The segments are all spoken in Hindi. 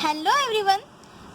Hello everyone.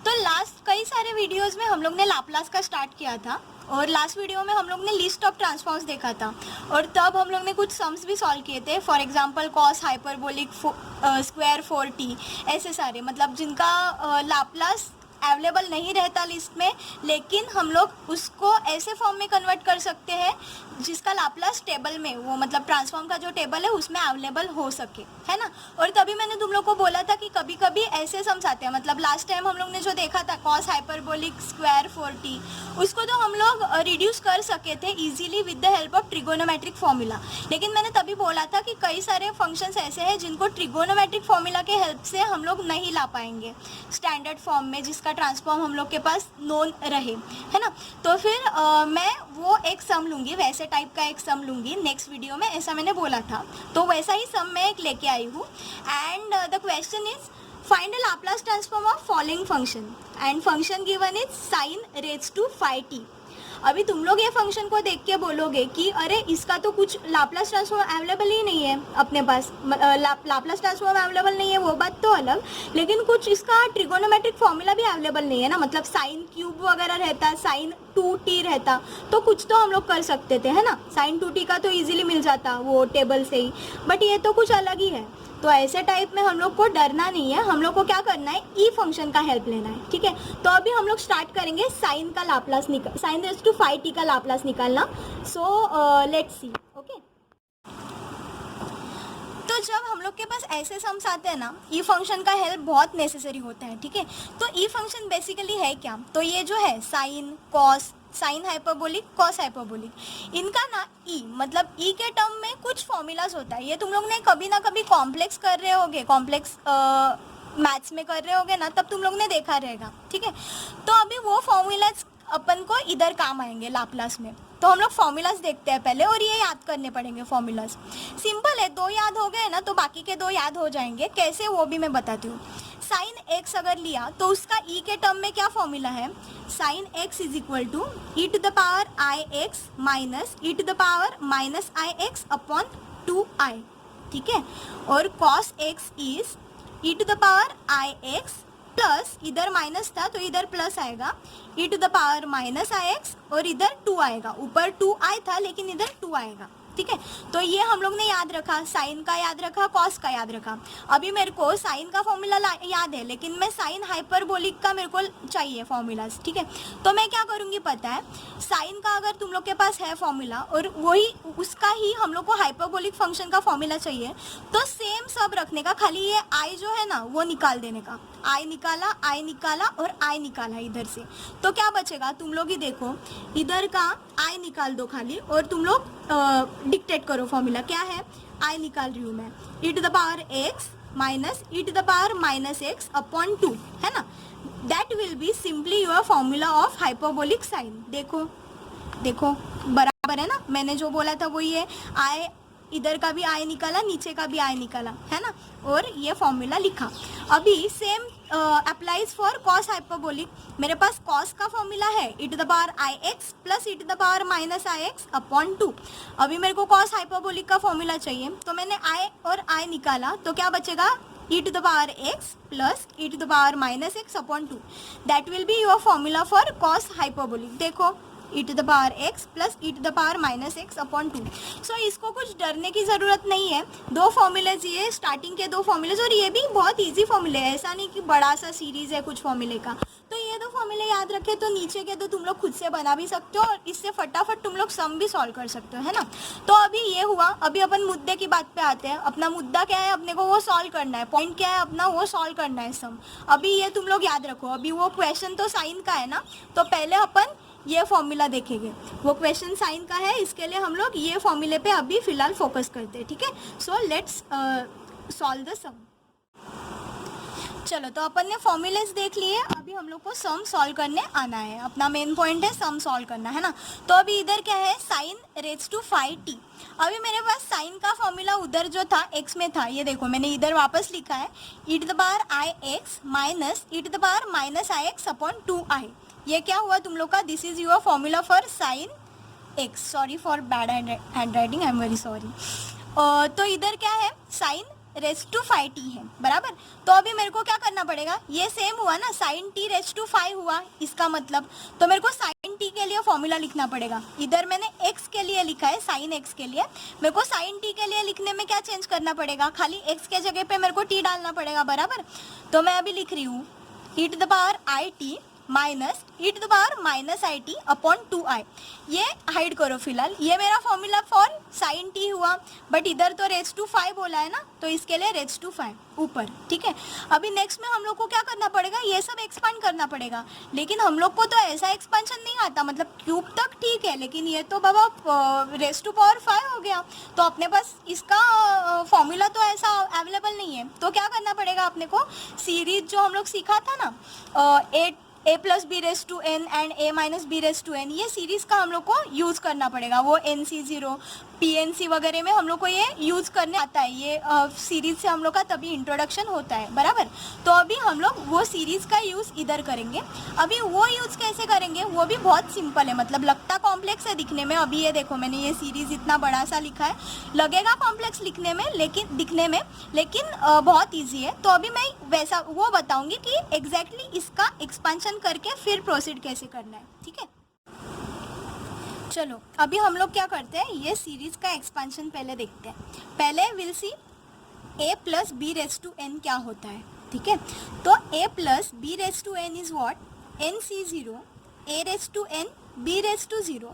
तो लास्ट कई सारे वीडियोस में हम लोग ने लाप्लास का स्टार्ट किया था और लास्ट वीडियो में हम लोग ने लिस्ट ऑफ ट्रांसफॉर्म्स देखा था और तब हम लोग ने कुछ सम्स भी सॉल्व किए थे। For example cos hyperbolic square 4t, ऐसे सारे मतलब जिनका लाप्लास अवेलेबल नहीं रहता लिस्ट में, लेकिन हम लोग उसको ऐसे फॉर्म में कन्वर्ट कर सकते हैं जिसका लाप्लास टेबल में, वो मतलब ट्रांसफॉर्म का जो टेबल है उसमें अवेलेबल हो सके, है ना। और तभी मैंने तुम लोग को बोला था कि कभी कभी ऐसे सम्स आते हैं, मतलब लास्ट टाइम हम लोग ने जो देखा था कॉस हाइपरबोलिक स्क्वायर 4t, उसको तो हम लोग रिड्यूस कर सके थे easily with the help of trigonometric formula. लेकिन मैंने तभी बोला था कि कई सारे फंक्शंस ऐसे हैं जिनको ट्रिगोनोमेट्रिक फॉर्मूला के हेल्प से हम लोग नहीं ला पाएंगे स्टैंडर्ड फॉर्म में, जिसका ट्रांसफॉर्म हम लोग के पास नोन रहे, है ना। तो फिर मैं वो एक सम लूँगी, वैसे टाइप का एक सम लूँगी नेक्स्ट वीडियो में, ऐसा मैंने बोला था। तो वैसा ही सम मैं एक लेके आई हूँ and the question is find the Laplace transform of following function and function given is sine raise to 5t। अभी तुम लोग ये फंक्शन को देख के बोलोगे कि अरे इसका तो कुछ लाप्लास ट्रांसफॉर्म अवेलेबल ही नहीं है अपने पास, लाप्लास ट्रांसफॉर्म अवेलेबल नहीं है वो बात तो अलग, लेकिन कुछ इसका ट्रिगोनोमेट्रिक फॉर्मूला भी अवेलेबल नहीं है ना, मतलब साइन क्यूब वगैरह रहता, साइन 2t रहता तो कुछ तो हम लोग कर सकते थे, है ना। साइन 2t का तो इजीली मिल जाता वो टेबल से ही, बट ये तो कुछ अलग ही है। तो ऐसे टाइप में हम लोग को डरना नहीं है, हम लोग को क्या करना है, ई फंक्शन का हेल्प लेना है, ठीक है। तो अभी हम लोग स्टार्ट करेंगे साइन का लाप्लास निकाल, साइन रेज़ टू 5t का लाप्लास निकालना। So let's see, okay. तो जब हम लोग के पास ऐसे सम्स आते हैं ना, ई फंक्शन का हेल्प बहुत नेसेसरी होता है, ठीक है। तो ई फंक्शन बेसिकली है क्या, तो ये जो है sine cos, sign hyperbolic cos hyperbolic, इनका ना ई मतलब ई के टर्म में कुछ फॉर्मूलाज होता है। ये तुम लोग ने कभी ना कभी कॉम्प्लेक्स कर रहे होगे, कॉम्प्लेक्स मैथ्स में कर रहे होगे ना, तब तुम लोग ने देखा रहेगा, ठीक है। तो अभी वो फॉर्मूलाज अपन को इधर काम आएंगे लाप्लास में। तो हम लोग फॉर्मूलाज देखते हैं पहले और ये याद करने पड़ेंगे फॉर्मूलाज। सिंपल है, दो याद हो गए ना तो बाकी के दो याद हो जाएंगे, कैसे वो भी मैं बताती हूँ। साइन एक्स अगर लिया तो उसका ई के टर्म में क्या फॉर्मूला है, sine x is equal to e to the power i x minus e to the power minus i x upon 2i, ठीक है। और cos x is e to the power i x plus, इधर माइनस था तो इधर प्लस आएगा, e to the power minus i x और इधर 2 आएगा, ऊपर 2i था लेकिन इधर 2 आएगा, ठीक है। तो ये हम लोग ने याद रखा, साइन का याद रखा, कॉस का याद रखा। अभी मेरे को साइन का फॉर्मूला याद है लेकिन मैं साइन हाइपरबोलिक का मेरे को चाहिए फॉर्मूलाज, ठीक है। तो मैं क्या करूँगी पता है, साइन का अगर तुम लोग के पास है फॉर्मूला और वही उसका ही हम लोग को हाइपरबोलिक फंक्शन का फॉर्मूला चाहिए, तो सेम सब रखने का, खाली ये आई जो है ना वो निकाल देने का। आई निकाला और आई निकाला इधर से, तो क्या बचेगा तुम लोग ही देखो, इधर का आई निकाल दो खाली और तुम लोग डिक्टेट करो फॉर्मूला क्या है। आई निकाल रही हूँ मैं, e to the power x minus e to the power minus x upon 2, है ना। That will be simply your formula of hyperbolic sine. देखो देखो बराबर है ना, मैंने जो बोला था वही है। आई इधर का भी आई निकाला, नीचे का भी आई निकाला, है ना, और ये फॉर्मूला लिखा। अभी same applies for cos hyperbolic. मेरे पास कॉस का फॉर्मूला है e to the power i x plus e to the power minus i x upon 2। अभी मेरे को कॉस हाइपरबोलिक का फॉर्मूला चाहिए, तो मैंने आई और आई निकाला, तो क्या बचेगा, e to the power x plus e to the power minus x upon 2। That will be your formula for cos hyperbolic. देखो e to the power x plus e to the power minus x upon 2। So इसको कुछ डरने की ज़रूरत नहीं है, दो फॉर्मूलेज ये स्टार्टिंग के दो फॉर्मूलेज, और ये भी बहुत इजी फॉर्मूले है, ऐसा नहीं कि बड़ा सा सीरीज़ है कुछ फॉर्मूले का। तो ये दो फॉर्मूले याद रखे तो नीचे के दो तुम लोग खुद से बना भी सकते हो और इससे फटाफट तुम लोग सम भी सॉल्व कर सकते हो, है ना। तो अभी ये हुआ, अभी अपन मुद्दे की बात पे आते हैं। अपना मुद्दा क्या है, अपने को वो सॉल्व करना है, पॉइंट क्या है अपना, वो सॉल्व करना है सम। अभी ये तुम लोग याद रखो, अभी वो क्वेश्चन तो साइन का है ना, तो पहले अपन ये फॉर्मूला देखेंगे। वो क्वेश्चन साइन का है, इसके लिए हम लोग ये फॉर्मूले पे अभी फिलहाल फोकस करते हैं, ठीक है। सो लेट्स सॉल्व द सम। चलो, तो अपन ने फॉर्मूलेज देख लिए, अभी हम लोग को सम सॉल्व करने आना है। अपना मेन पॉइंट है सम सॉल्व करना, है ना। तो अभी इधर क्या है, साइन रेज टू 5t। अभी मेरे पास साइन का फॉर्मूला उधर जो था एक्स में था, ये देखो मैंने इधर वापस लिखा है, e to the power i x minus e to the power minus i x upon 2i। ये क्या हुआ तुम लोग का, this is your formula for sine x. Sorry for bad hand writing, I am very sorry. तो इधर क्या है, साइन रेस्ट टू 5t है, बराबर। तो अभी मेरे को क्या करना पड़ेगा, ये सेम हुआ ना, sin t रेस्ट टू 5 हुआ इसका मतलब, तो मेरे को sin t के लिए फॉर्मूला लिखना पड़ेगा। इधर मैंने x के लिए लिखा है, sin x के लिए, मेरे को sin t के लिए लिखने में क्या चेंज करना पड़ेगा, खाली x के जगह पे मेरे को t डालना पड़ेगा, बराबर। तो मैं अभी लिख रही हूँ e to the power i t minus e to the power minus i t upon 2i। ये हाइड करो फिलहाल, ये मेरा फॉर्मूला फॉर साइन टी हुआ, बट इधर तो रेज टू 5 बोला है ना, तो इसके लिए रेज टू 5 ऊपर, ठीक है। अभी नेक्स्ट में हम लोग को क्या करना पड़ेगा, ये सब एक्सपांड करना पड़ेगा, लेकिन हम लोग को तो ऐसा एक्सपांशन नहीं आता, मतलब क्यूब तक ठीक है, लेकिन ये तो बाबा रेज टू पावर 5 हो गया, तो अपने पास इसका फॉर्मूला तो ऐसा अवेलेबल नहीं है। तो क्या करना पड़ेगा अपने को, सीरीज जो हम लोग सीखा था ना, a plus B raise to n and a minus B raise to n, ये सीरीज का हम लोग को यूज़ करना पड़ेगा। वो NC0 PNC वगैरह में हम लोग को ये यूज़ करने आता है, ये सीरीज से हम लोग का तभी इंट्रोडक्शन होता है, बराबर। तो अभी हम लोग वो सीरीज़ का यूज़ इधर करेंगे। अभी वो यूज़ कैसे करेंगे, वो भी बहुत सिंपल है, मतलब लगता कॉम्प्लेक्स है दिखने में। अभी ये देखो, मैंने ये सीरीज़ इतना बड़ा सा लिखा है, लगेगा कॉम्प्लेक्स लिखने में, लेकिन दिखने में, लेकिन बहुत ईजी है। तो अभी मैं वैसा वो बताऊँगी कि एग्जैक्टली इसका एक्सपांशन करके फिर प्रोसीड कैसे करना है, ठीक है। चलो अभी हम लोग क्या करते हैं, ये सीरीज का एक्सपांशन पहले देखते हैं। पहले will see a plus B raise to n क्या होता है, ठीक है। तो a plus B raise to n is what, NC0 a raise to n b raise to 0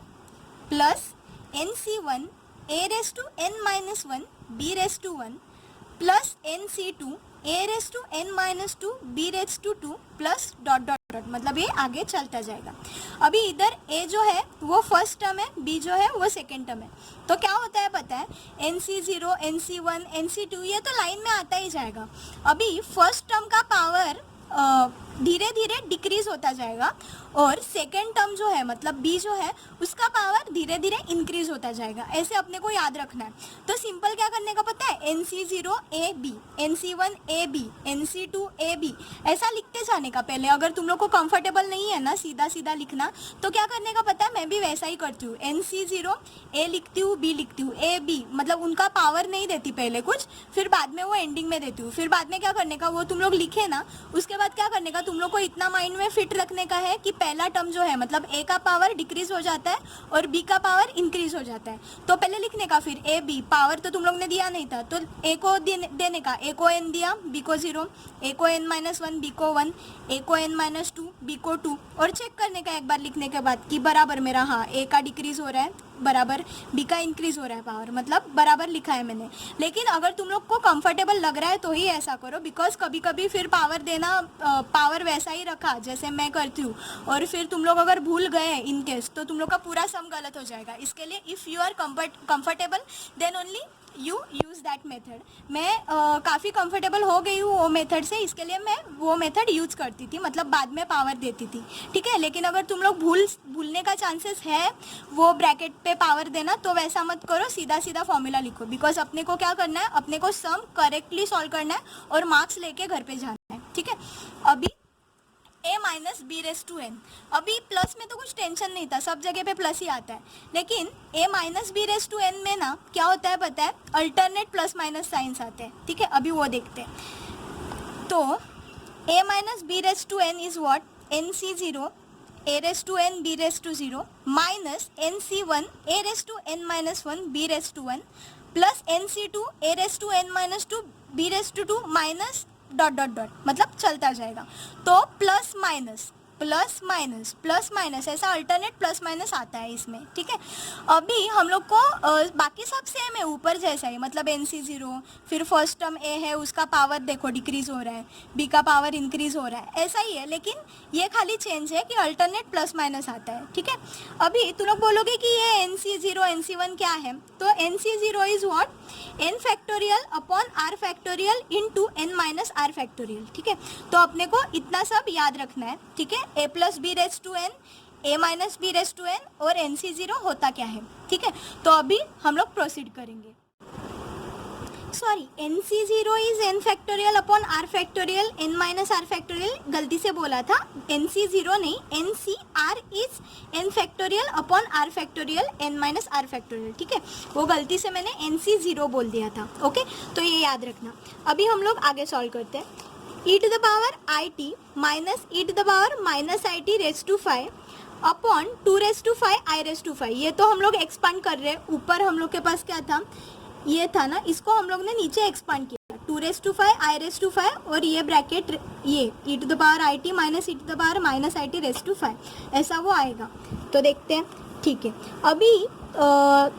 plus NC1 a raise to n minus 1 b raise to 1 plus NC2 a raise to n minus 2 b raise to 2 plus dot dot dot, मतलब ये आगे चलता जाएगा। अभी इधर a जो है वो फर्स्ट टर्म है, b जो है वो सेकेंड टर्म है। तो क्या होता है पता है, NC0 NC1 NC2 ये तो लाइन में आता ही जाएगा। अभी फर्स्ट टर्म का पावर धीरे धीरे डिक्रीज होता जाएगा, और सेकेंड टर्म जो है मतलब b जो है उसका पावर धीरे धीरे इंक्रीज होता जाएगा। ऐसे अपने को याद रखना है। तो सिंपल क्या करने का पता है, NC0 AB NC1 AB NC2 AB ऐसा लिखते जाने का पहले। अगर तुम लोग को कंफर्टेबल नहीं है ना सीधा सीधा लिखना, तो क्या करने का पता है, मैं भी वैसा ही करती हूँ। NC0 A लिखती हूँ, B लिखती हूँ, AB मतलब उनका पावर नहीं देती पहले कुछ, फिर बाद में वो एंडिंग में देती हूँ। फिर बाद में क्या करने का, वो तुम लोग लिखे ना, उसके बाद क्या करने का, तुम लोग को इतना माइंड में फिट रखने का है कि पहला टर्म जो है मतलब a का पावर डिक्रीज हो जाता है और b का पावर इंक्रीज हो जाता है। तो पहले लिखने का, फिर a b पावर तो तुम लोग ने दिया नहीं था, तो a को देने का, a को n दिया, b को 0, a को n माइनस 1 b को 1, a को n माइनस 2 b को 2, और चेक करने का एक बार लिखने के बाद कि बराबर मेरा, हाँ a का डिक्रीज हो रहा है बराबर b का इंक्रीज हो रहा है पावर, मतलब बराबर लिखा है मैंने। लेकिन अगर तुम लोग को कंफर्टेबल लग रहा है तो ही ऐसा करो, बिकॉज कभी कभी फिर पावर देना, पावर वैसा ही रखा जैसे मैं करती हूँ, और फिर तुम लोग अगर भूल गए इन केस, तो तुम लोग का पूरा सम गलत हो जाएगा। इसके लिए if you are comfortable then only you use that method. मैं काफ़ी कंफर्टेबल हो गई हूँ वो मेथड से, इसके लिए मैं वो मेथड यूज़ करती थी, मतलब बाद में पावर देती थी, ठीक है। लेकिन अगर तुम लोग भूलने का चांसेस है वो ब्रैकेट पे पावर देना, तो वैसा मत करो, सीधा सीधा फॉर्मूला लिखो। बिकॉज अपने को क्या करना है, अपने को सम करेक्टली सॉल्व करना है और मार्क्स लेके घर पे जाना है, ठीक है। अभी a minus B raise to n, अभी प्लस में तो कुछ टेंशन नहीं था, सब जगह पे प्लस ही आता है, लेकिन a minus B raise to n में ना क्या होता है पता है, अल्टरनेट प्लस माइनस साइंस आते हैं, ठीक है। अभी वो देखते हैं। तो a minus B raise to n is what, NC0 a raise to n b raise to 0 minus NC1 a raise to n minus 1 b raise to 1 plus NC2 a raise to n minus 2 b raise to 2 minus dot dot dot, मतलब चलता जाएगा। तो plus minus plus minus plus minus ऐसा अल्टरनेट प्लस माइनस आता है इसमें, ठीक है। अभी हम लोग को बाकी सब सेम है, ऊपर जैसा ही, मतलब NC0, फिर फर्स्ट टर्म a है उसका पावर देखो डिक्रीज हो रहा है, b का पावर इंक्रीज हो रहा है, ऐसा ही है, लेकिन ये खाली चेंज है कि अल्टरनेट प्लस माइनस आता है, ठीक है। अभी तुम लोग बोलोगे कि ये NC0 NC1 क्या है, तो NC0 is what, n factorial upon r factorial into n minus r factorial, ठीक है। तो अपने को इतना सब याद रखना है, ठीक है। a plus B raise to n, a minus B raise to N और NC0 होता क्या है, ठीक है। तो अभी हम लोग प्रोसीड करेंगे। Sorry, NC0 is n factorial upon r factorial n minus r factorial, गलती से बोला था, NC0 नहीं, NCR is n factorial upon r factorial n minus r factorial, ठीक है, वो गलती से मैंने NC0 बोल दिया था, ओके, तो ये याद रखना। अभी हम लोग आगे सॉल्व करते हैं। e to the power it minus e to the power minus it raise to 5 upon 2 raise to 5 i raise to 5, ये तो हम लोग एक्सपांड कर रहे हैं, ऊपर हम लोग के पास क्या था, ये था ना, इसको हम लोग ने नीचे एक्सपांड किया, 2 raise to 5 i raise to 5 और ये ब्रैकेट ये e to the power it minus e to the power minus it raise to 5, ऐसा वो आएगा। तो देखते हैं, ठीक है। अभी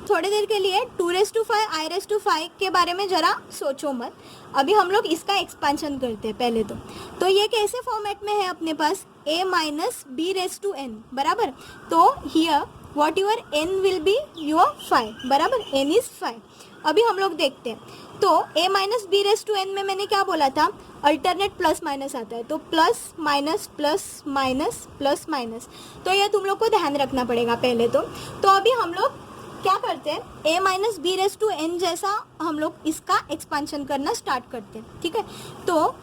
थोड़ी देर के लिए 2 raise to 5 i raise to 5 के बारे में ज़रा सोचो मत, अभी हम लोग इसका एक्सपांशन करते हैं पहले तो ये कैसे फॉर्मेट में है अपने पास, a minus b raise to n, बराबर, तो here what your n will be your 5, बराबर, n इज 5। अभी हम लोग देखते हैं, तो a minus b raise to n में मैंने क्या बोला था, अल्टरनेट प्लस माइनस आता है, तो plus minus plus minus plus minus, तो ये तुम लोग को ध्यान रखना पड़ेगा पहले तो अभी हम लोग क्या करते हैं, a minus b raise to n जैसा हम लोग इसका एक्सपांशन करना स्टार्ट करते हैं, ठीक है। तो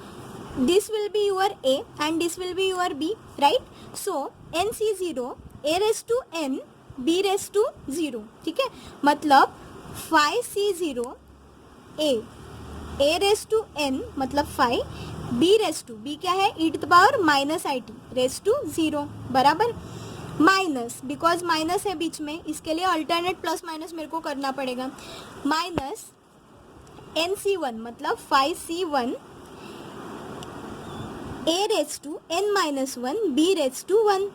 this will be your a and this will be your b, right, so NC0 a raise to n b raise to 0, ठीक है, मतलब 5C0 a raise to n मतलब 5, b रेज टू, b क्या है, e to the power minus it raise to 0, बराबर, माइनस, बिकॉज माइनस है बीच में, इसके लिए अल्टरनेट प्लस माइनस मेरे को करना पड़ेगा, माइनस NC1 मतलब 5C1 a raise to n minus 1 b raise to 1,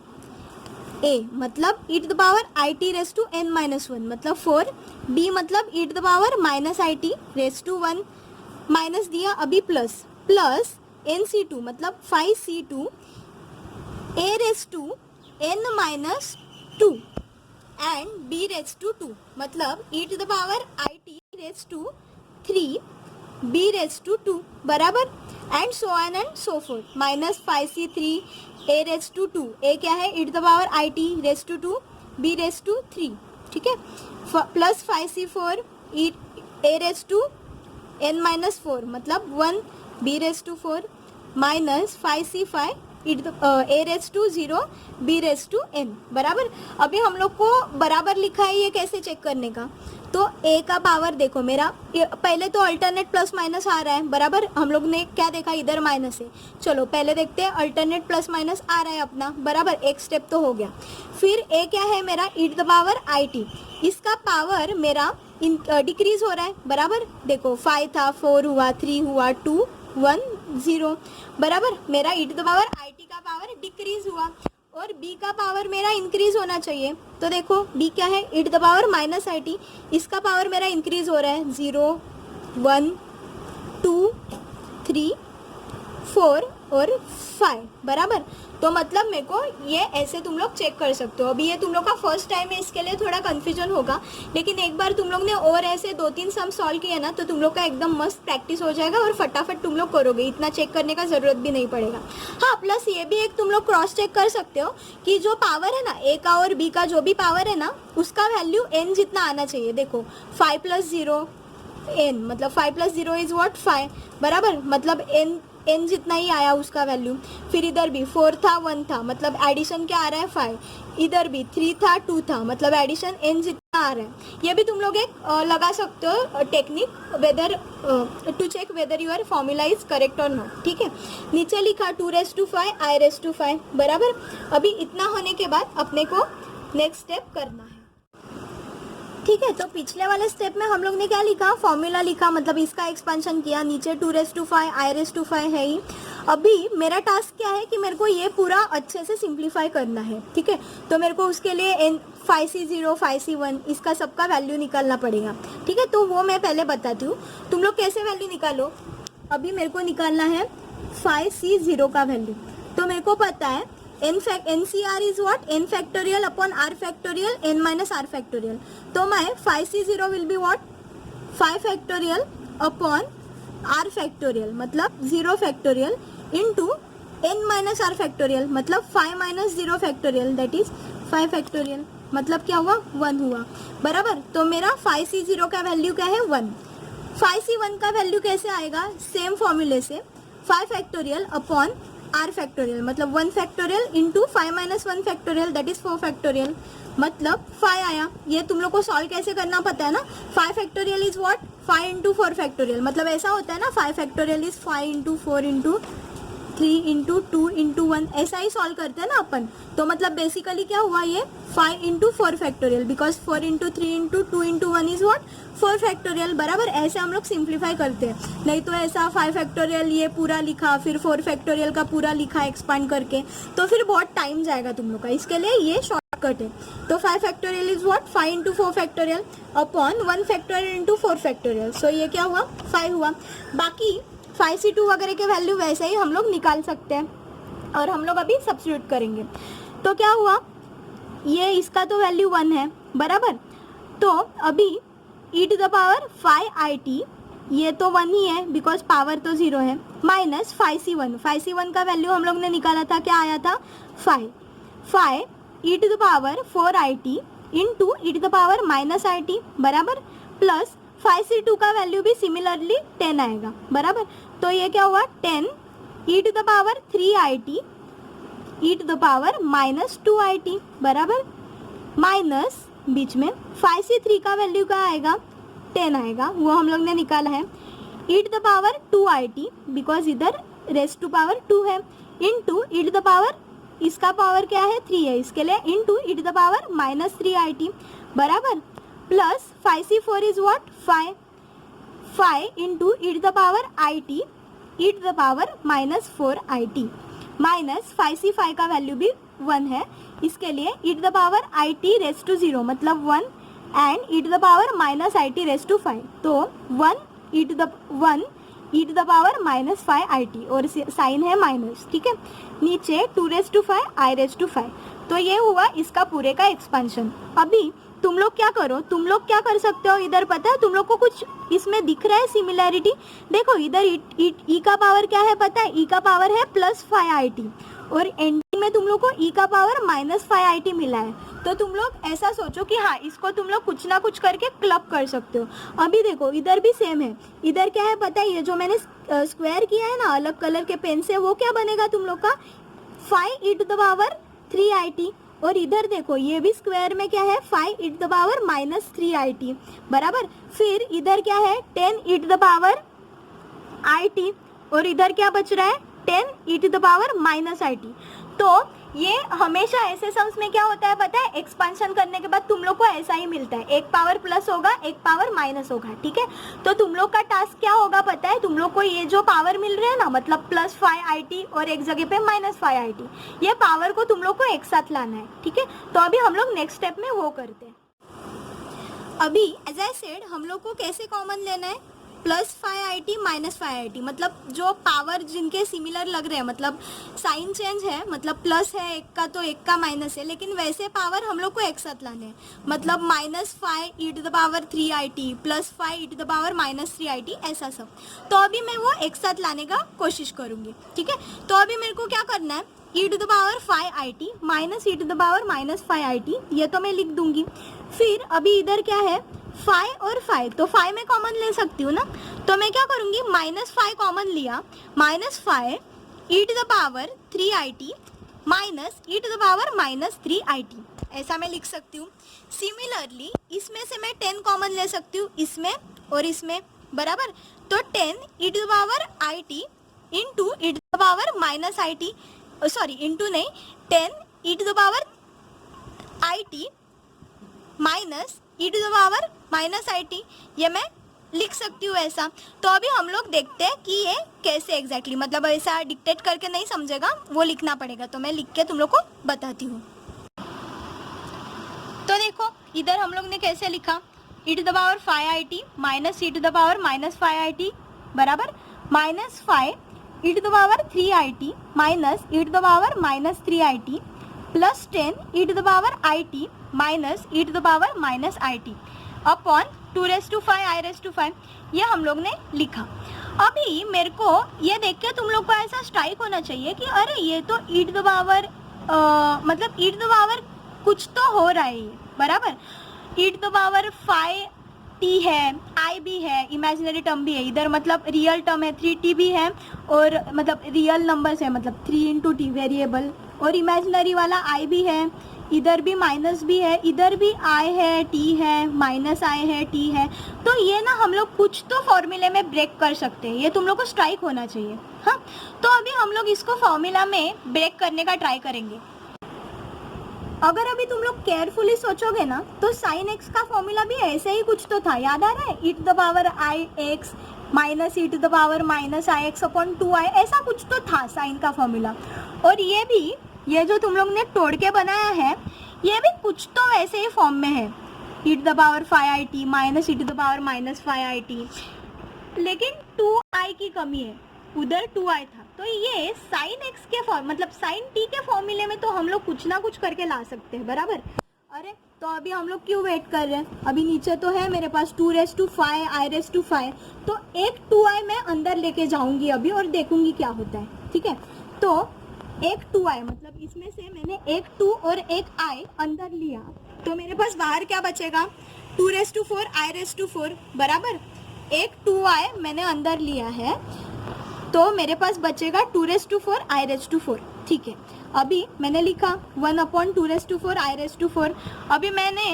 a मतलब e to the power it raise to n minus 1 मतलब 4, b मतलब e to the power minus it raise to 1, minus दिया, अभी प्लस NC2 मतलब 5C2 a raise to n minus 2 and b raise to 2 मतलब e to the power it raise to 3 b raise to 2, बराबर, and so on and so forth, minus 5C3 a raise to 2, a क्या है, e to the power it raise to 2 b raise to 3, ठीक है, plus 5C4 a raise to n minus 4 मतलब 1 b raise to 4 minus 5C5 a raise to 0 b raise to n, बराबर। अभी हम लोग को बराबर लिखा है, ये कैसे चेक करने का, तो a का पावर देखो मेरा, पहले तो अल्टरनेट प्लस माइनस आ रहा है, बराबर, हम लोग ने क्या देखा, इधर माइनस है, चलो पहले देखते हैं, अल्टरनेट प्लस माइनस आ रहा है अपना, बराबर, एक स्टेप तो हो गया। फिर a क्या है मेरा, e to the power it, इसका पावर मेरा डिक्रीज हो रहा है, बराबर, देखो 5 था, 4 हुआ, 3 हुआ, 2 1 0, बराबर, मेरा e to the power it का पावर डिक्रीज हुआ और b का पावर मेरा इंक्रीज होना चाहिए, तो देखो b क्या है, e to the power minus it, इसका पावर मेरा इंक्रीज हो रहा है, 0 1 2 3 4 और 5, बराबर, तो मतलब मेरे को ये ऐसे तुम लोग चेक कर सकते हो। अभी ये तुम लोग का फर्स्ट टाइम है, इसके लिए थोड़ा कन्फ्यूजन होगा, लेकिन एक बार तुम लोग ने और ऐसे 2-3 सम सॉल्व किए ना, तो तुम लोग का एकदम मस्त प्रैक्टिस हो जाएगा और फटाफट तुम लोग करोगे, इतना चेक करने का ज़रूरत भी नहीं पड़ेगा। हाँ, प्लस ये भी एक तुम लोग क्रॉस चेक कर सकते हो कि जो पावर है ना, ए का और बी का जो भी पावर है ना, उसका वैल्यू n जितना आना चाहिए। देखो 5 + 0 n मतलब 5 + 0 इज़ व्हाट 5, बराबर, मतलब n जितना ही आया उसका वैल्यू। फिर इधर भी 4 था 1 था, मतलब एडिशन क्या आ रहा है 5, इधर भी 3 था 2 था, मतलब एडिशन n जितना आ रहा है। ये भी तुम लोग एक लगा सकते हो technique, whether to check whether your formula is correct और नॉट, ठीक है। नीचे लिखा 2⁵ i⁵, बराबर। अभी इतना होने के बाद अपने को नेक्स्ट स्टेप करना है, ठीक है। तो पिछले वाले स्टेप में हम लोग ने क्या लिखा, फॉर्मूला लिखा, मतलब इसका एक्सपेंशन किया, नीचे 2⁵ i⁵ है ही। अभी मेरा टास्क क्या है कि मेरे को ये पूरा अच्छे से सिंप्लीफाई करना है, ठीक है। तो मेरे को उसके लिए 5C0 5C1 इसका सबका वैल्यू निकालना पड़ेगा, ठीक है। तो वो मैं पहले बताती हूँ, तुम लोग कैसे वैल्यू निकालो। अभी मेरे को निकालना है 5C0 का वैल्यू, तो मेरे को पता है NCR is what n factorial upon r factorial n minus r factorial. तो मैं 5C0 will be what 5 factorial upon r factorial मतलब 0 factorial into n minus r factorial मतलब 5 minus 0 factorial that is 5 factorial, मतलब क्या हुआ 1 हुआ, बराबर। तो मेरा 5C0 का वैल्यू क्या है 1। 5c1 का वैल्यू कैसे आएगा, सेम फॉर्मूले से 5 फैक्टोरियल अपॉन r फैक्टोरियल, मतलब 1 factorial into 5 minus 1 factorial that is 4 factorial, मतलब 5 आया। ये तुम लोग को सॉल्व कैसे करना पता है ना, 5 factorial is what, 5 into 4 factorial, मतलब ऐसा होता है ना 5 factorial is 5 into 4 into 3 into 2 into 1, ऐसा ही सॉल्व करते हैं ना अपन। तो मतलब बेसिकली क्या हुआ, ये 5 into 4 factorial, because 4 into 3 into 2 into 1 is what 4 factorial, बराबर। ऐसे हम लोग सिंप्लीफाई करते हैं, नहीं तो ऐसा 5 फैक्टोरियल ये पूरा लिखा, फिर 4 फैक्टोरियल का पूरा लिखा एक्सपांड करके, तो फिर बहुत टाइम जाएगा तुम लोग का। इसके लिए ये शॉर्टकट है। तो 5 factorial is what 5 into 4 factorial upon 1 factorial into 4 factorial, so ये क्या हुआ 5 हुआ। बाकी 5c2 वगैरह के वैल्यू वैसे ही हम लोग निकाल सकते हैं, और हम लोग अभी सब्स्टिट्यूट करेंगे। तो क्या हुआ, ये इसका तो वैल्यू 1 है, बराबर। तो अभी e to the power 5it, ये तो 1 ही है बिकॉज पावर तो 0 है, माइनस 5c1 का वैल्यू हम लोग ने निकाला था, क्या आया था 5 e to the power 4it into e to the power minus it, बराबर, प्लस 5c2 का वैल्यू भी सिमिलरली 10 आएगा, बराबर। तो ये क्या हुआ 10 e to the power 3it e to the power minus 2it, बराबर, माइनस बीच में 5c3 का वैल्यू क्या आएगा 10 आएगा, वो हम लोग ने निकाला है, e to the power 2it because इधर रेस्ट टू पावर 2 है, into e to the power, इसका पावर क्या है 3 है, इसके लिए into e to the power minus 3it, बराबर, plus 5c4 is what 5 into e to the power it e to the power minus 4it, minus 5c5 का वैल्यू भी 1 है, इसके लिए e to the power it rest to 0 मतलब 1 and e to the power minus it rest to 5, तो 1 e to the power minus 5it, और साइन है माइनस, ठीक है, नीचे 2 raised to 5 i raised to 5। तो ये हुआ इसका पूरे का एक्सपेंशन। अभी तुम लोग क्या करो, तुम लोग क्या कर सकते हो, इधर पता है तुम लोग को कुछ इसमें दिख रहा है सिमिलैरिटी, देखो इधर e का पावर क्या है पता है, e का पावर है प्लस 5it, और एंडिंग में तुम लोग को e का पावर माइनस 5it मिला है। तो तुम लोग ऐसा सोचो कि हाँ इसको तुम लोग कुछ ना कुछ करके क्लब कर सकते हो। अभी देखो इधर भी सेम है, इधर क्या है पता है, ये जो मैंने स्क्वायर किया है ना अलग कलर के पेन से, वो क्या बनेगा तुम लोग का 5 e to the power 3it, और इधर देखो ये भी स्क्वायर में क्या है 5 e to the power minus 3it, बराबर, फिर इधर क्या है 10 e to the power it, और इधर क्या बच रहा है 10 e to the power minus it। तो ये हमेशा ऐसे सम्स में क्या होता है पता है, एक्सपेंशन करने के बाद तुम लोग को ऐसा ही मिलता है, एक पावर प्लस होगा एक पावर माइनस होगा, ठीक है। तो तुम लोग का टास्क क्या होगा पता है, तुम लोग को ये जो पावर मिल रहे हैं ना, मतलब प्लस 5it और एक जगह पे माइनस 5it, ये पावर को तुम लोग को एक साथ लाना है, ठीक है। तो अभी हम लोग नेक्स्ट स्टेप में वो करते हैं। अभी एज आई सेड हम लोग को कैसे कॉमन लेना है, प्लस 5it माइनस 5it, मतलब जो पावर जिनके सिमिलर लग रहे हैं, मतलब साइन चेंज है, मतलब प्लस है एक का तो एक का माइनस है, लेकिन वैसे पावर हम लोग को एक साथ लाने हैं, मतलब minus 5 e to the power 3it plus 5 e to the power minus 3it, ऐसा सब। तो अभी मैं वो एक साथ लाने का कोशिश करूँगी, ठीक है। तो अभी मेरे को क्या करना है, e to the power 5it minus e to the power minus 5it, ये तो मैं लिख दूंगी। फिर अभी इधर क्या है 5 और 5, तो 5 में कॉमन ले सकती हूँ ना, तो मैं क्या करूँगी माइनस 5 कॉमन लिया, minus 5 e to the power 3it minus e to the power minus 3it, ऐसा मैं लिख सकती हूँ। सिमिलरली इसमें से मैं 10 कॉमन ले सकती हूँ, इसमें और इसमें, बराबर। तो 10 e to the power it into e to the power minus it, sorry into नहीं, 10 e to the power it minus e to the power minus it, ये मैं लिख सकती हूँ ऐसा। तो अभी हम लोग देखते हैं कि ये कैसे एग्जैक्टली, मतलब ऐसा डिक्टेट करके नहीं समझेगा, वो लिखना पड़ेगा, तो मैं लिख के तुम लोग को बताती हूँ। तो देखो इधर हम लोग ने कैसे लिखा, e to the power 5it minus e to the power minus 5it, बराबर, minus 5 e to the power 3it minus e to the power minus 3it plus 10 e to the power it minus e to the power minus it upon 2 raise to 5 i raise to 5, ये हम लोग ने लिखा। अभी मेरे को ये देख के तुम लोग को ऐसा स्ट्राइक होना चाहिए कि अरे ये तो e टू द पावर मतलब e टू द पावर कुछ तो हो रहा है ये, बराबर, e to the power 5t T है, आई भी है, इमेजिनरी टर्म भी है, इधर मतलब रियल टर्म है 3t भी है, और मतलब रियल नंबर्स है मतलब 3 इंटू टी वेरिएबल, और इमेजिनरी वाला आई भी है, इधर भी माइनस भी है, इधर भी आई है, टी है, माइनस आई है, टी है। तो ये ना हम लोग कुछ तो फॉर्मूले में ब्रेक कर सकते हैं, ये तुम लोग को स्ट्राइक होना चाहिए। हाँ, तो अभी हम लोग इसको फॉर्मूला में ब्रेक करने का ट्राई करेंगे। अगर अभी तुम लोग केयरफुली सोचोगे ना तो साइन एक्स का फॉर्मूला भी ऐसे ही कुछ तो था, याद आ रहा है, e to the power i x minus e to the power minus i x upon 2i, ऐसा कुछ तो था साइन का फॉर्मूला। और ये भी, ये जो तुम लोग ने तोड़ के बनाया है, ये भी कुछ तो वैसे ही फॉर्म में है, e to the power 5it minus e to the power minus 5it, लेकिन 2i की कमी है, उधर 2i था। तो ये साइन एक्स के फॉर्म मतलब साइन टी के फॉर्मूले में तो हम लोग कुछ ना कुछ करके ला सकते हैं, बराबर। अरे तो अभी हम लोग क्यों वेट कर रहे हैं, अभी नीचे तो है मेरे पास 2⁵ i⁵, तो एक 2i मैं अंदर लेके जाऊंगी अभी और देखूंगी क्या होता है, ठीक है। तो एक 2i मतलब इसमें से मैंने एक 2 और एक i अंदर लिया, तो मेरे पास बाहर क्या बचेगा, 2⁴ i⁴, बराबर। एक 2i मैंने अंदर लिया है, तो मेरे पास बचेगा 2⁴ i⁴, ठीक है। अभी मैंने लिखा 1/2⁴ i⁴, अभी मैंने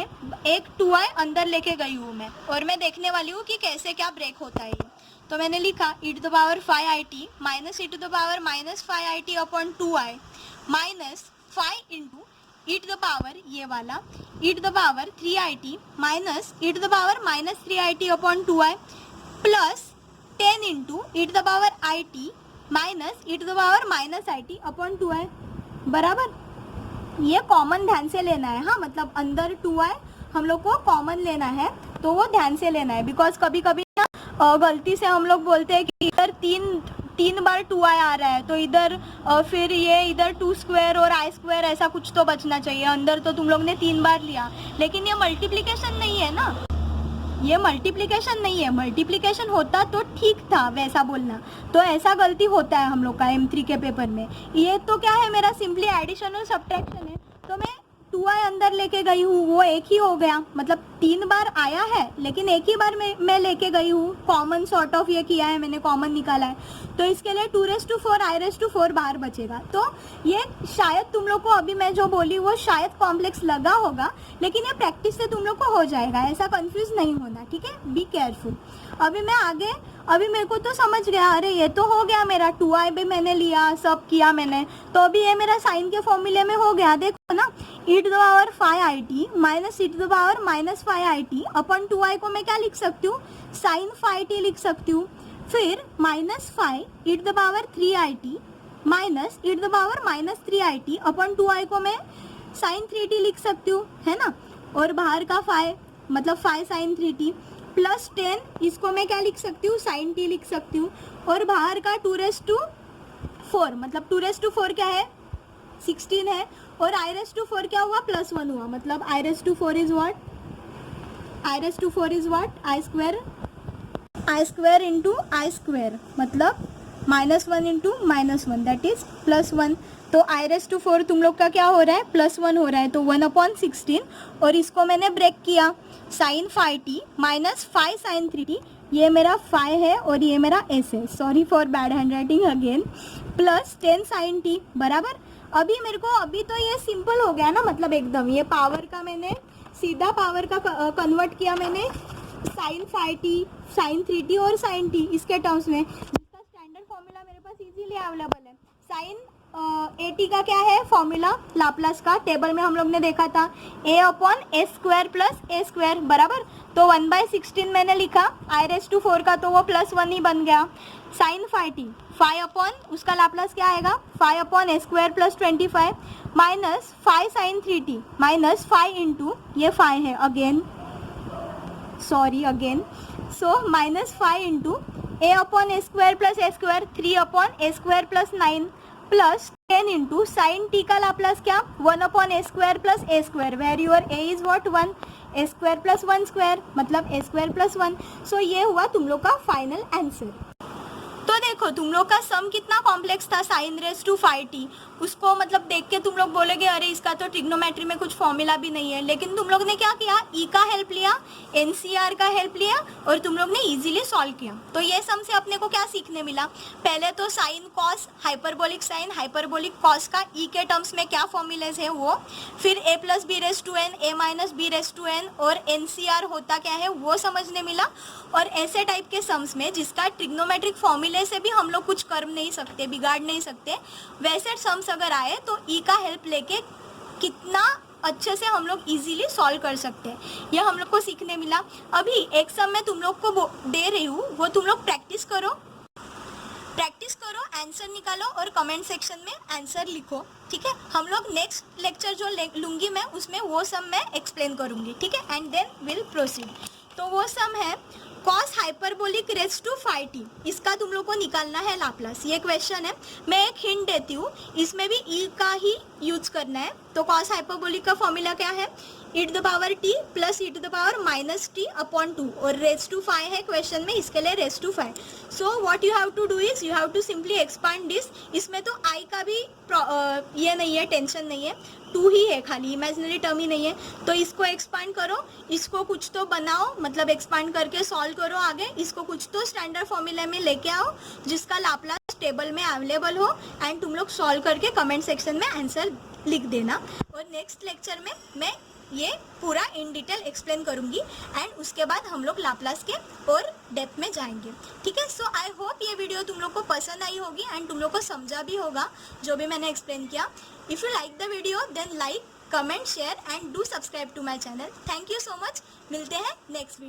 एक 2i अंदर लेके गई हूँ मैं, और मैं देखने वाली हूँ कि कैसे क्या ब्रेक होता है ये। तो मैंने लिखा e to the power 5it minus e to the power minus 5it upon 2i minus 5 into e to the power ये वाला e to the power 3it minus e to the power minus 3it upon 2i plus 10 into e to the power it minus e to the power minus it upon 2i, बराबर। ये कॉमन ध्यान से लेना है, हाँ, मतलब अंदर 2i हम लोग को कॉमन लेना है, तो वो ध्यान से लेना है, बिकॉज कभी कभी ना गलती से हम लोग बोलते हैं कि इधर तीन बार 2i आ रहा है, तो इधर फिर ये इधर 2² और i² ऐसा कुछ तो बचना चाहिए, अंदर तो तुम लोग ने 3 बार लिया, लेकिन ये मल्टीप्लिकेशन नहीं है ना, ये मल्टीप्लिकेशन नहीं है, मल्टीप्लिकेशन होता तो ठीक था वैसा बोलना, तो ऐसा गलती होता है हम लोग का M3 के पेपर में। ये तो क्या है, मेरा सिंपली एडिशन और सब्ट्रैक्शन है, तो मैं 2i अंदर लेके गई हूँ, वो एक ही हो गया, मतलब 3 बार आया है लेकिन एक ही बार मैं लेके गई हूँ, कॉमन सॉर्ट ऑफ ये किया है मैंने, कॉमन निकाला है, तो इसके लिए 2⁴ i⁴ बाहर बचेगा। तो ये शायद तुम लोग को अभी मैं जो बोली वो शायद कॉम्प्लेक्स लगा होगा, लेकिन ये प्रैक्टिस से तुम लोग को हो जाएगा, ऐसा कंफ्यूज नहीं होना, ठीक है, बी केयरफुल। अभी मैं आगे, अभी मेरे को तो समझ गया, अरे ये तो हो गया मेरा, 2i भी मैंने लिया, सब किया मैंने, तो अभी ये मेरा साइन के फॉर्मूले में हो गया, देखो ना, e to the power 5it minus e to the power minus 5it upon 2i को मैं क्या लिख सकती हूँ, साइन 5t लिख सकती हूँ, फिर minus 5 e to the power 3it minus e to the power minus 3it upon 2i को मैं साइन 3t लिख सकती हूँ, है ना, और बाहर का 5 मतलब 5 साइन 3t प्लस 10, इसको मैं क्या लिख सकती हूँ, साइन t लिख सकती हूँ, और बाहर का 2⁴ मतलब 2⁴ क्या है, 16 है, और i⁴ क्या हुआ, +1 हुआ, मतलब i⁴ is what, i⁴ is what, i² into i², मतलब -1 इंटू -1 दैट इज +1। तो i⁴ तुम लोग का क्या हो रहा है, +1 हो रहा है, तो 1/16, और इसको मैंने ब्रेक किया, sign 5t minus 5 sine 3t, ये मेरा 5 है और ये मेरा s है, sorry for bad hand writing again, plus 10 sine t, बराबर। अभी मेरे को, अभी तो ये सिंपल हो गया ना, मतलब एकदम ये पावर का मैंने सीधा पावर का कन्वर्ट किया मैंने, साइन 5t साइन 3t और साइन t इसके टर्म्स में, जिसका स्टैंडर्ड फॉर्मूला मेरे पास इजीली अवेलेबल है। साइन at का क्या है फॉर्मूला, लाप्लास का, टेबल में हम लोग ने देखा था, a/s² प्लस a², बराबर। तो 1/16 मैंने लिखा, i⁴ का तो वो +1 ही बन गया, साइन 5t 5 अपॉन उसका लाप्लास क्या आएगा, 5/a² plus 25 minus 5 sine 3t minus 5 into ये 5 है again, sorry again, so -5 into a/a² plus a², 3/a² plus 9 plus 10 into sine t का लाप्लास क्या, 1/a² plus a², where your a is what 1, a² plus 1² मतलब a² प्लस 1। सो ये हुआ तुम लोग का फाइनल आंसर। तो देखो तुम लोग का सम कितना कॉम्प्लेक्स था, साइन रेज टू 5t। उसको मतलब देख के तुम लोग बोलोगे अरे इसका तो ट्रिग्नोमेट्री में कुछ फॉर्मूला भी नहीं है, लेकिन तुम लोग ने क्या किया, ई का हेल्प लिया, एनसीआर का हेल्प लिया और तुम लोग ने इजीली सॉल्व किया। तो ये सम से अपने को क्या सीखने मिला, पहले तो sine cos, hyperbolic sine, hyperbolic cos का ई के टर्म्स में क्या फॉर्मूलेज है वो, फिर a plus B raise to N, A minus B raise to N और एनसीआर होता क्या है वो समझने मिला। और ऐसे टाइप के सम्स में जिसका ट्रिग्नोमेट्रिक फॉर्मूले से भी हम लोग कुछ कर नहीं सकते, बिगाड़ नहीं सकते, वैसे सम्स अगर आए तो ई का हेल्प लेके कितना अच्छे से हम लोग इजीली सॉल्व कर सकते हैं, यह हम लोग को सीखने मिला। अभी एक सम मैं तुम लोग को दे रही हूँ, वो तुम लोग प्रैक्टिस करो, आंसर निकालो और कमेंट सेक्शन में आंसर लिखो, ठीक है। हम लोग नेक्स्ट लेक्चर जो लूँगी मैं उसमें वो सम मैं एक्सप्लेन करूँगी, ठीक है, एंड देन विल प्रोसीड। तो वो सम है cos hyperbolic raise to 5t, इसका तुम लोग को निकालना है लाप्लास। ये क्वेश्चन है, मैं एक हिंट देती हूँ, इसमें भी ई का ही यूज करना है। तो कॉस हाइपरबोलिक का फॉर्मूला क्या है, e to the power t plus e to the power minus t upon 2 और रेज टू 5 है क्वेश्चन में, इसके लिए raise to 5। So what you have to do is you have to simply expand this. इसमें तो i का भी ये नहीं है, टेंशन नहीं है, 2 ही है खाली, इमेजिनरी टर्म ही नहीं है। तो इसको एक्सपांड करो, इसको कुछ तो बनाओ, मतलब एक्सपांड करके सॉल्व करो आगे, इसको कुछ तो स्टैंडर्ड फॉर्मूला में लेके आओ जिसका लाप्लास टेबल में अवेलेबल हो, एंड तुम लोग सॉल्व करके कमेंट सेक्शन में आंसर लिख देना। और नेक्स्ट लेक्चर में मैं ये पूरा इन डिटेल एक्सप्लेन करूंगी एंड उसके बाद हम लोग लाप्लास के और डेप्थ में जाएंगे, ठीक है। सो आई होप ये वीडियो तुम लोग को पसंद आई होगी एंड तुम लोग को समझा भी होगा जो भी मैंने एक्सप्लेन किया। If you like the video then like, comment, share and do subscribe to my channel. Thank you so much, मिलते हैं नेक्स्ट वीडियो।